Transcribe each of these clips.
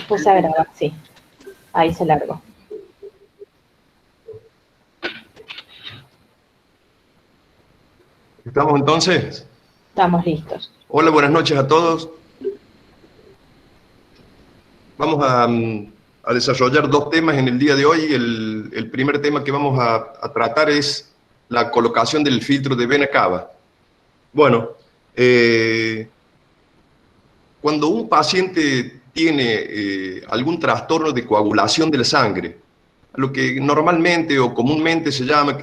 Puse a grabar, sí. Ahí se largó. ¿Estamos entonces? Estamos listos. Hola, buenas noches a todos. Vamos a desarrollar dos temas en el día de hoy. El primer tema que vamos a tratar es la colocación del filtro de vena cava. Bueno, cuando un paciente tiene algún trastorno de coagulación de la sangre, lo que normalmente o comúnmente se llama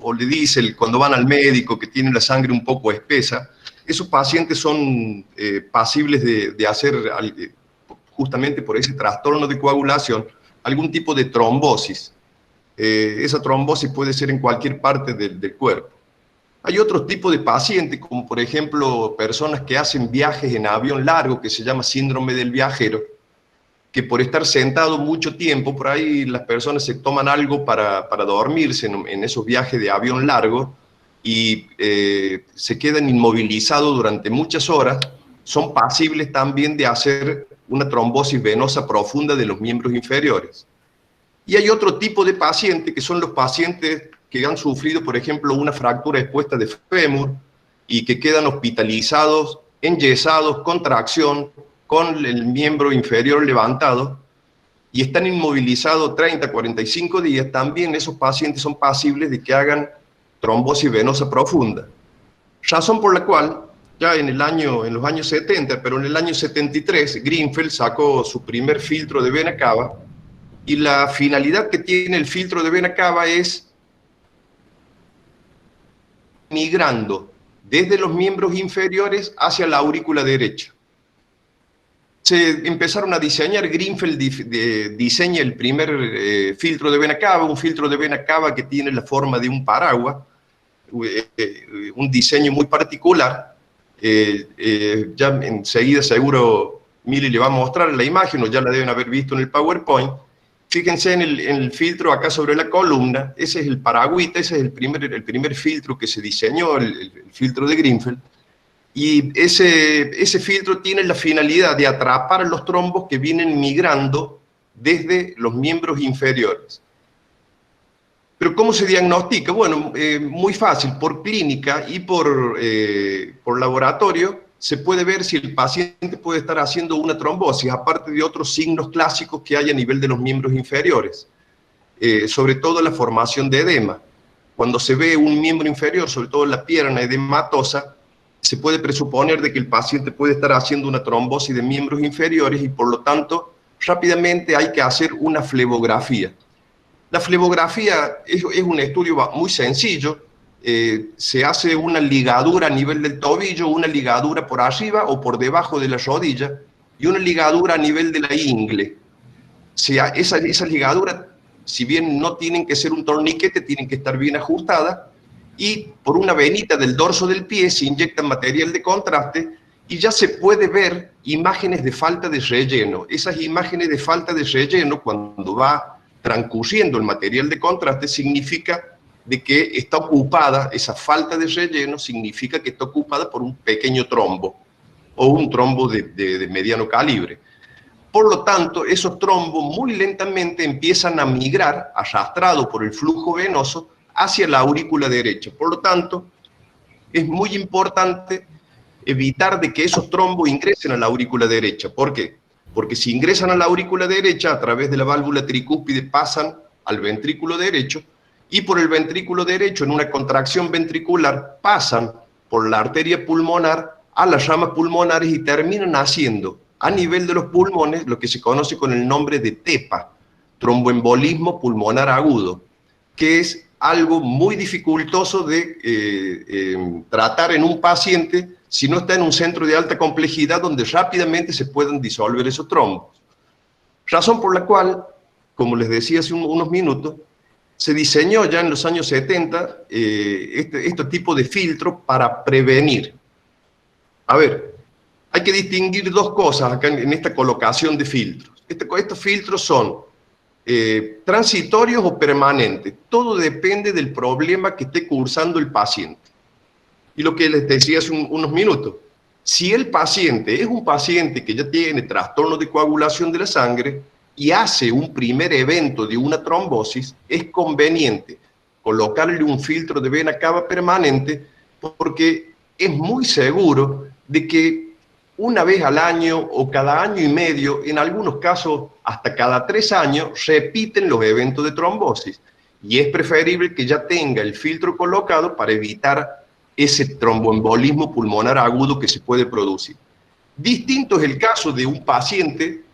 o le dice cuando van al médico que tienen la sangre un poco espesa, esos pacientes son pasibles de hacer, justamente por ese trastorno de coagulación, algún tipo de trombosis. Esa trombosis puede ser en cualquier parte del cuerpo. Hay otro tipo de pacientes, como por ejemplo personas que hacen viajes en avión largo, que se llama síndrome del viajero, que por estar sentado mucho tiempo, por ahí las personas se toman algo para dormirse en esos viajes de avión largo y se quedan inmovilizados durante muchas horas, son pasibles también de hacer una trombosis venosa profunda de los miembros inferiores. Y hay otro tipo de pacientes que son los pacientes que han sufrido, por ejemplo, una fractura expuesta de fémur y que quedan hospitalizados, enyesados, con tracción, con el miembro inferior levantado y están inmovilizados 30, 45 días. También esos pacientes son pasibles de que hagan trombosis venosa profunda. Razón por la cual, ya en los años 70, pero en el año 73, Greenfeld sacó su primer filtro de vena cava, y la finalidad que tiene el filtro de vena cava es migrando desde los miembros inferiores hacia la aurícula derecha. Se empezaron a diseñar, Greenfeld diseña el primer filtro de vena cava, un filtro de vena cava que tiene la forma de un paraguas, un diseño muy particular. Ya enseguida seguro Mili le va a mostrar la imagen, o ya la deben haber visto en el PowerPoint. Fíjense en el filtro acá sobre la columna, ese es el paragüita, ese es el primer filtro que se diseñó, el filtro de Greenfeld. Y ese filtro tiene la finalidad de atrapar los trombos que vienen migrando desde los miembros inferiores. Pero ¿cómo se diagnostica? Bueno, muy fácil, por clínica y por laboratorio se puede ver si el paciente puede estar haciendo una trombosis, aparte de otros signos clásicos que hay a nivel de los miembros inferiores, sobre todo la formación de edema. Cuando se ve un miembro inferior, sobre todo la pierna edematosa, se puede presuponer de que el paciente puede estar haciendo una trombosis de miembros inferiores y por lo tanto rápidamente hay que hacer una flebografía. La flebografía es un estudio muy sencillo, se hace una ligadura a nivel del tobillo, una ligadura por arriba o por debajo de la rodilla y una ligadura a nivel de la ingle. Esas ligaduras, si bien no tienen que ser un torniquete, tienen que estar bien ajustadas y por una venita del dorso del pie se inyecta material de contraste y ya se puede ver imágenes de falta de relleno. Esas imágenes de falta de relleno, cuando va transcurriendo el material de contraste, significa de que está ocupada, esa falta de relleno significa que está ocupada por un pequeño trombo o un trombo de mediano calibre. Por lo tanto, esos trombos muy lentamente empiezan a migrar, arrastrados por el flujo venoso, hacia la aurícula derecha. Por lo tanto, es muy importante evitar de que esos trombos ingresen a la aurícula derecha. ¿Por qué? Porque si ingresan a la aurícula derecha, a través de la válvula tricúspide pasan al ventrículo derecho, y por el ventrículo derecho, en una contracción ventricular, pasan por la arteria pulmonar a las ramas pulmonares y terminan haciendo a nivel de los pulmones lo que se conoce con el nombre de TEPA, tromboembolismo pulmonar agudo, que es algo muy dificultoso de tratar en un paciente si no está en un centro de alta complejidad donde rápidamente se puedan disolver esos trombos. Razón por la cual, como les decía hace unos minutos, se diseñó ya en los años 70 este tipo de filtro para prevenir. A ver, hay que distinguir dos cosas acá en esta colocación de filtros. Estos filtros son transitorios o permanentes. Todo depende del problema que esté cursando el paciente. Y lo que les decía hace unos minutos, Si el paciente es un paciente que ya tiene trastorno de coagulación de la sangre y hace un primer evento de una trombosis, es conveniente colocarle un filtro de vena cava permanente, porque es muy seguro de que una vez al año o cada año y medio, en algunos casos hasta cada 3 años, repiten los eventos de trombosis. Y es preferible que ya tenga el filtro colocado para evitar ese tromboembolismo pulmonar agudo que se puede producir. Distinto es el caso de un paciente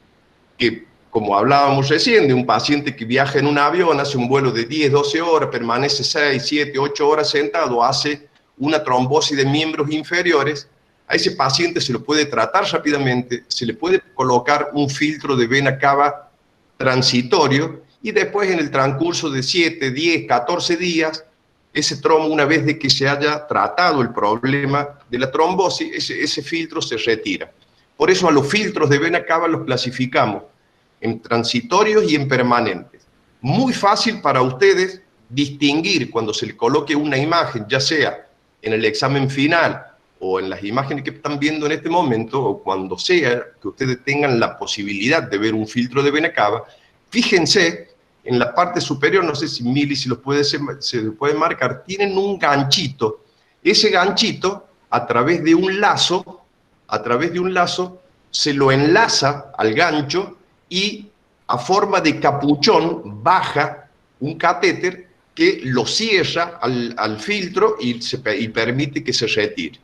que, como hablábamos recién, de un paciente que viaja en un avión, hace un vuelo de 10, 12 horas, permanece 6, 7, 8 horas sentado, hace una trombosis de miembros inferiores. A ese paciente se lo puede tratar rápidamente, se le puede colocar un filtro de vena cava transitorio y después en el transcurso de 7, 10, 14 días, ese trombo, una vez de que se haya tratado el problema de la trombosis, ese filtro se retira. Por eso a los filtros de vena cava los clasificamos en transitorios y en permanentes. Muy fácil para ustedes distinguir cuando se le coloque una imagen, ya sea en el examen final o en las imágenes que están viendo en este momento, o cuando sea que ustedes tengan la posibilidad de ver un filtro de vena cava, fíjense en la parte superior, no sé si Mili se puede marcar, tienen un ganchito. Ese ganchito, a través de un lazo, se lo enlaza al gancho y a forma de capuchón baja un catéter que lo cierra al filtro y permite que se retire.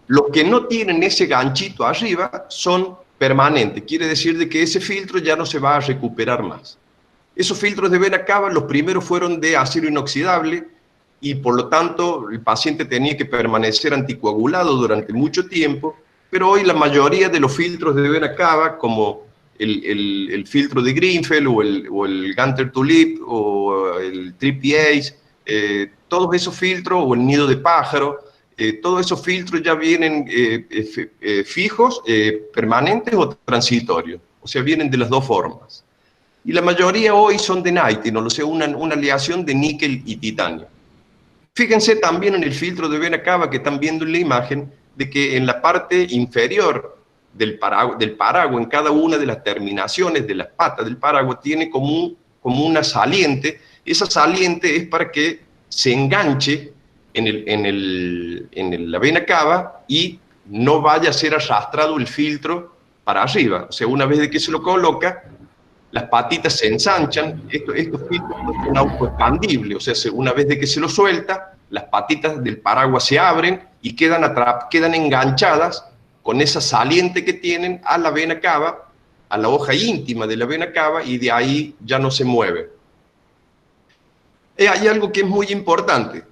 Los que no tienen ese ganchito arriba son permanentes, quiere decir de que ese filtro ya no se va a recuperar más. Esos filtros de vena cava, los primeros fueron de acero inoxidable y por lo tanto el paciente tenía que permanecer anticoagulado durante mucho tiempo, pero hoy la mayoría de los filtros de vena cava, como el filtro de Greenfeld o el Gunter Tulip o el Triple Ace, todos esos filtros, o el nido de pájaro, todos esos filtros ya vienen fijos, permanentes o transitorios, o sea, vienen de las dos formas. Y la mayoría hoy son de nitinol, o sea, una aleación de níquel y titanio. Fíjense también en el filtro de vena cava que están viendo en la imagen, de que en la parte inferior del paraguas, en cada una de las terminaciones de las patas del paraguas, tiene como una saliente. Esa saliente es para que se enganche en la vena cava y no vaya a ser arrastrado el filtro para arriba. O sea, una vez de que se lo coloca, las patitas se ensanchan. Estos filtros son autoexpandibles, o sea, una vez de que se lo suelta, las patitas del paraguas se abren y quedan enganchadas con esa saliente que tienen a la vena cava, a la hoja íntima de la vena cava, y de ahí ya no se mueve. Hay algo que es muy importante.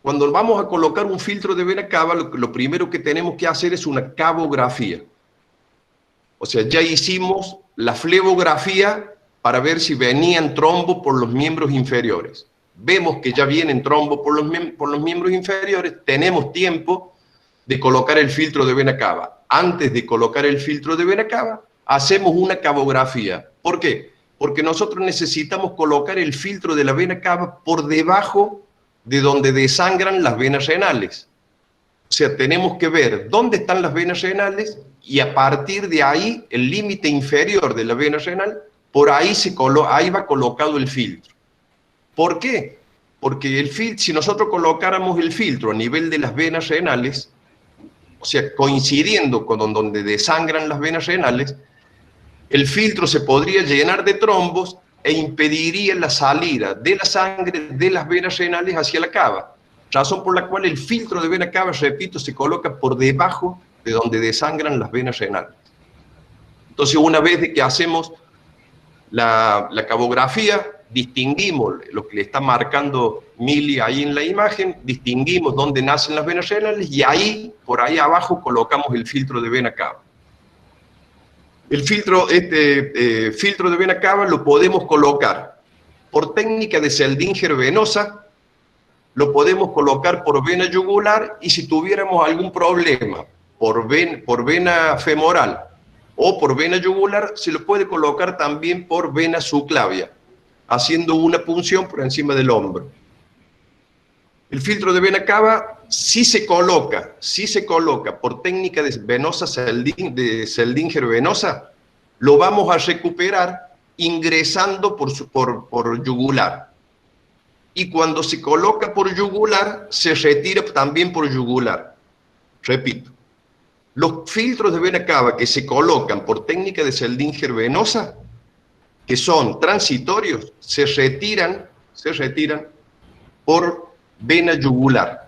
Cuando vamos a colocar un filtro de vena cava, lo primero que tenemos que hacer es una cavografía. O sea, ya hicimos la flebografía para ver si venían trombos por los miembros inferiores. Vemos que ya vienen trombos por los miembros inferiores, tenemos tiempo de colocar el filtro de vena cava. Antes de colocar el filtro de vena cava, hacemos una cavografía. ¿Por qué? Porque nosotros necesitamos colocar el filtro de la vena cava por debajo de donde desangran las venas renales. O sea, tenemos que ver dónde están las venas renales y a partir de ahí, el límite inferior de la vena renal, por ahí, ahí va colocado el filtro. ¿Por qué? Porque si nosotros colocáramos el filtro a nivel de las venas renales, o sea, coincidiendo con donde desangran las venas renales, el filtro se podría llenar de trombos e impediría la salida de la sangre de las venas renales hacia la cava. Razón por la cual el filtro de vena cava, repito, se coloca por debajo de donde desangran las venas renales. Entonces, una vez de que hacemos la cavografía, distinguimos lo que le está marcando Mili ahí en la imagen, distinguimos dónde nacen las venas renales y ahí, por ahí abajo, colocamos el filtro de vena cava. El filtro de vena cava lo podemos colocar por técnica de Seldinger venosa, lo podemos colocar por vena yugular, y si tuviéramos algún problema por vena femoral o por vena yugular, se lo puede colocar también por vena subclavia, haciendo una punción por encima del hombro. El filtro de vena cava sí se coloca por técnica de venosa de Seldinger venosa, lo vamos a recuperar ingresando por yugular. Y cuando se coloca por yugular, se retira también por yugular. Repito, los filtros de vena cava que se colocan por técnica de Seldinger venosa, que son transitorios, se retiran por vena yugular.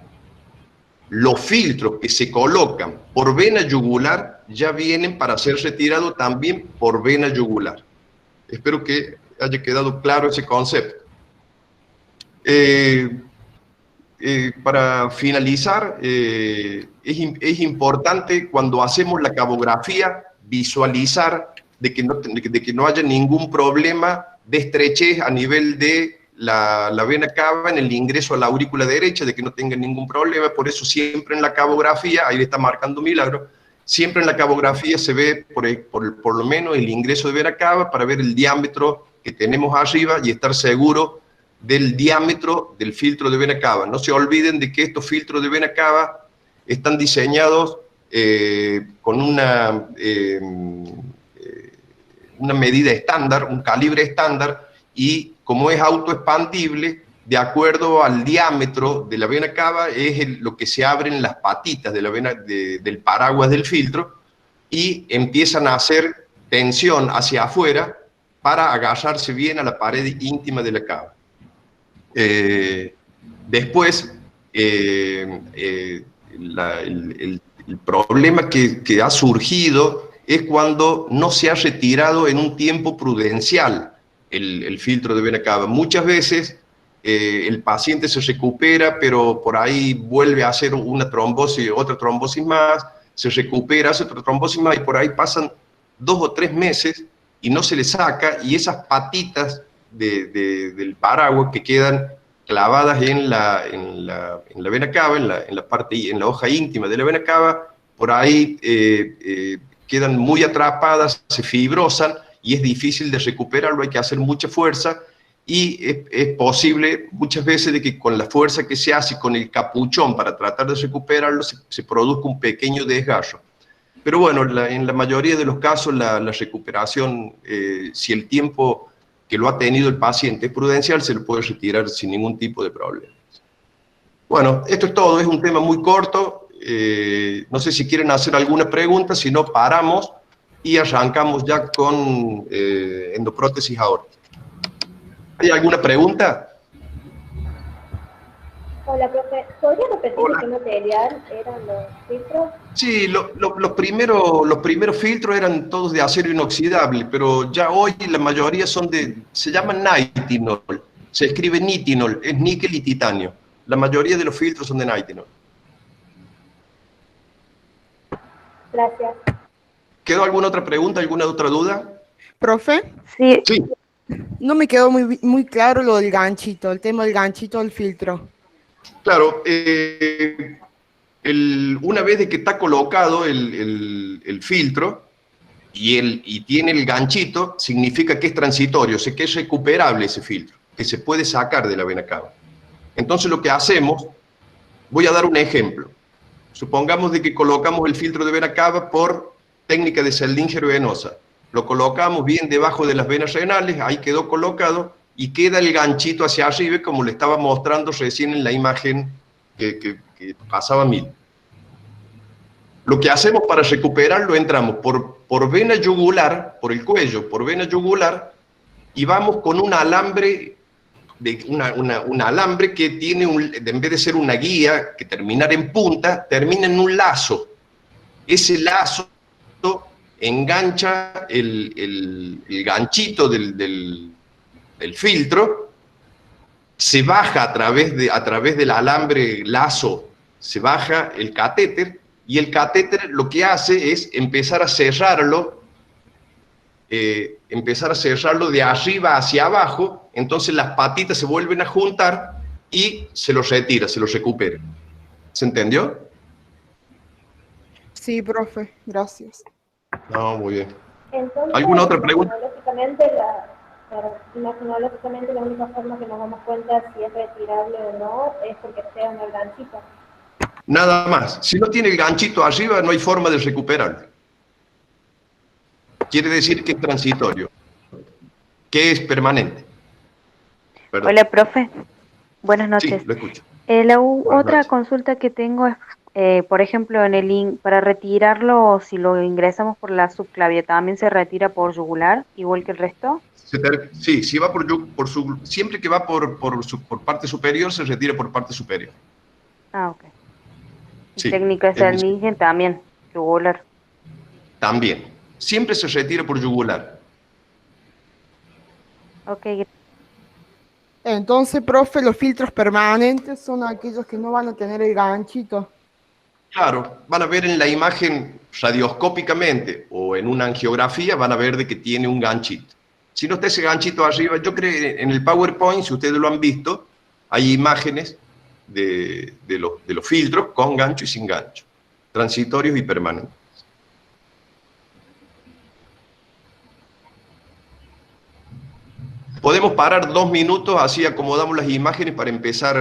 Los filtros que se colocan por vena yugular ya vienen para ser retirados también por vena yugular. Espero que haya quedado claro ese concepto. Para finalizar, es importante cuando hacemos la cabografía visualizar de que no haya ningún problema de estrechez a nivel de la vena cava en el ingreso a la aurícula derecha, de que no tenga ningún problema. Por eso siempre en la cabografía, ahí le está marcando Milagro, siempre en la cabografía se ve por lo menos el ingreso de vena cava para ver el diámetro que tenemos arriba y estar seguro del diámetro del filtro de vena cava. No se olviden de que estos filtros de vena cava están diseñados con una medida estándar, un calibre estándar, y como es autoexpandible, de acuerdo al diámetro de la vena cava, es lo que se abren las patitas de la vena, del paraguas del filtro, y empiezan a hacer tensión hacia afuera para agarrarse bien a la pared íntima de la cava. Después, el problema que ha surgido es cuando no se ha retirado en un tiempo prudencial el filtro de vena cava. Muchas veces el paciente se recupera, pero por ahí vuelve a hacer una trombosis, otra trombosis más, se recupera, hace otra trombosis más, y por ahí pasan 2 o 3 meses y no se le saca, y esas patitas del paraguas que quedan clavadas en la vena cava, en la hoja íntima de la vena cava, por ahí quedan muy atrapadas, se fibrosan y es difícil de recuperarlo, hay que hacer mucha fuerza, y es posible muchas veces de que con la fuerza que se hace con el capuchón para tratar de recuperarlo se produzca un pequeño desgarro. Pero bueno, en la mayoría de los casos la recuperación, si el tiempo que lo ha tenido el paciente es prudencial, se lo puede retirar sin ningún tipo de problema. Bueno, esto es todo, es un tema muy corto. No sé si quieren hacer alguna pregunta, si no paramos y arrancamos ya con endoprótesis aórtica. ¿Hay alguna pregunta? Hola, profe. ¿Podría repetir Hola. qué material eran los filtros? Sí, los primeros filtros eran todos de acero inoxidable, pero ya hoy la mayoría se llaman nitinol, se escribe nitinol, es níquel y titanio. La mayoría de los filtros son de nitinol. Gracias. ¿Quedó alguna otra pregunta, alguna otra duda? Profe, Sí, Sí, no me quedó muy claro lo del ganchito, el tema del ganchito del filtro. claro. Una vez de que está colocado el filtro y tiene el ganchito, significa que es transitorio, o sea, que es recuperable ese filtro, que se puede sacar de la vena cava. Entonces lo que hacemos, voy a dar un ejemplo. Supongamos de que colocamos el filtro de vena cava por técnica de Seldinger venosa. Lo colocamos bien debajo de las venas renales, ahí quedó colocado, y queda el ganchito hacia arriba, como le estaba mostrando recién en la imagen que pasaba Mil. Lo que hacemos para recuperarlo, entramos por vena yugular, por el cuello, por vena yugular, y vamos con un alambre, un alambre que tiene, en vez de ser una guía, que terminar en punta, termina en un lazo. Ese lazo engancha el ganchito del filtro, se baja a través del alambre lazo, se baja el catéter, y el catéter lo que hace es empezar a cerrarlo de arriba hacia abajo. Entonces las patitas se vuelven a juntar y se los retira, se los recupera. ¿Se entendió? Sí, profe, gracias. No, muy bien. Entonces, ¿Alguna otra pregunta? lógicamente, Claro, imagino, lógicamente la única forma que nos damos cuenta si es retirable o no es porque sea una ganchita. Nada más. Si no tiene el ganchito arriba, no hay forma de recuperarlo. Quiere decir que es transitorio, que es permanente. Perdón. Hola, profe. Buenas Sí, noches. lo escucho. Buenas Otra noches. consulta que tengo es, por ejemplo, para retirarlo, si lo ingresamos por la subclavia, ¿también se retira por yugular, igual que el resto? Sí, si va siempre que va por parte superior, se retira por parte superior. Ah, ok. Y Sí, técnica es muy Selmingen también, yugular. también. Siempre se retira por yugular. Ok, Entonces, profe, los filtros permanentes son aquellos que no van a tener el ganchito. Claro, van a ver en la imagen radioscópicamente o en una angiografía, van a ver de que tiene un ganchito. Si no está ese ganchito arriba, yo creo que en el PowerPoint, si ustedes lo han visto, hay imágenes de los filtros con gancho y sin gancho, transitorios y permanentes. Podemos parar 2 minutos, así acomodamos las imágenes para empezar